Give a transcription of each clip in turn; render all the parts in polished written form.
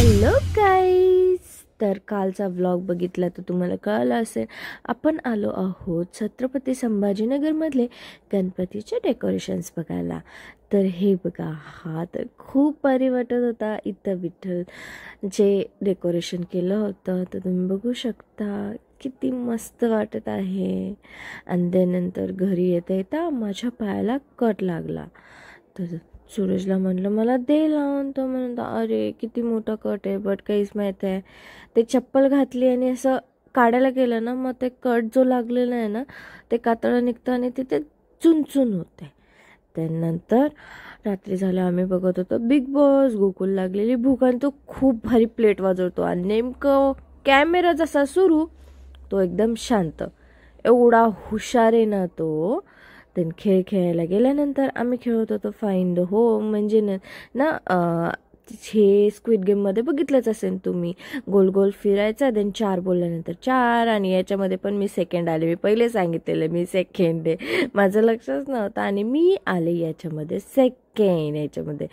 Hello guys, तर कालचा vlog बघितला तर तुम्हाला कळलं असेल आपण आलो आहोत छत्रपती संभाजीनगरमधले गणपतीचे डेकोरेशन्स बघायला. तर हे बघा, हा तर खूप भारी वाटत होता. इथं विठ्ठल जे डेकोरेशन केलं होतं तर तुम्ही बघू शकता किती मस्त वाटत आहे. आणि त्यानंतर घरी येता येता माझ्या पायाला कट लागला. तर सूरजला म्हटलं मला दे लावून. तो म्हणतो अरे किती मोठा कट आहे, बट काहीच माहीत आहे. ते चप्पल घातली आणि असं काढायला गेलं ना, मग ते कट जो लागलेला आहे ना ते कातळं निघतं आणि तिथे चुनचुन होते. त्यानंतर रात्री झालं, आम्ही बघत होतो बिग बॉस. गोकुल लागलेली भूक आणि तो खूप भारी प्लेट वाजवतो आणि नेमकं कॅमेरा जसा सुरू तो एकदम शांत. एवढा हुशार आहे ना तो. देन खेळ खेळायला गेल्यानंतर आम्ही खेळत होतो फाइंड द होम. म्हणजे ना हे स्क्विड गेममध्ये बघितलंच असेल तुम्ही, गोल गोल फिरायचा, देन 4 बोलल्यानंतर 4. आणि याच्यामध्ये पण मी सेकंड आले. मी पहिले सांगितलेलं मी सेकंड आहे, माझं लक्षच नव्हतं आणि मी आले याच्यामध्ये सेकंड. याच्यामध्ये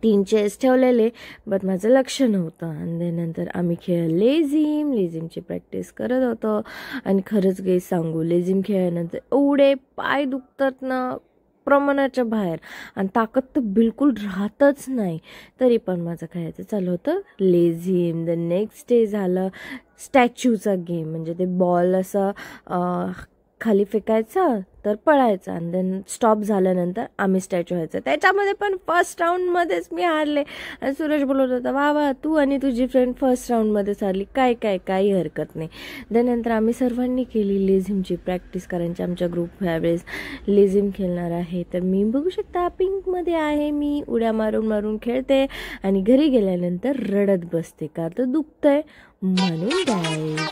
3 चेस ठेवलेले बट माझं लक्ष नव्हतं. आणि नंतर आम्ही खेळ लेझिमची प्रॅक्टिस करत होतो. आणि खरंच काही सांगू, लेझिम खेळल्यानंतर एवढे पाय दुखतात ना प्रमाणाच्या बाहेर, आणि ताकद तर बिलकुल राहतच नाही. तरी पण माझं खेळायचं चालू होतं लेझिम. द नेक्स्ट डे झालं स्टॅच्यूचा गेम. म्हणजे ते बॉल असं खाली फेकायचा तर पळायचा आणि देन स्टॉप झाल्यानंतर आम्ही स्टॅच्यू व्हायचं. त्याच्यामध्ये पण फर्स्ट राऊंडमध्येच मी हारले. आणि सूरज बोलत होता वा वा, तू आणि तुझी फ्रेंड फर्स्ट राऊंडमध्येच हारली, काही हरकत नाही. त्यानंतर आम्ही सर्वांनी केली लेझिमची प्रॅक्टिस करायची. आमच्या ग्रुप ह्यावेळेस लेझिम खेळणार आहे. तर मी बघू शकता पिंकमध्ये आहे. मी उड्या मारून मारून खेळते आणि घरी गेल्यानंतर रडत बसते, का तर दुखतंय म्हणून.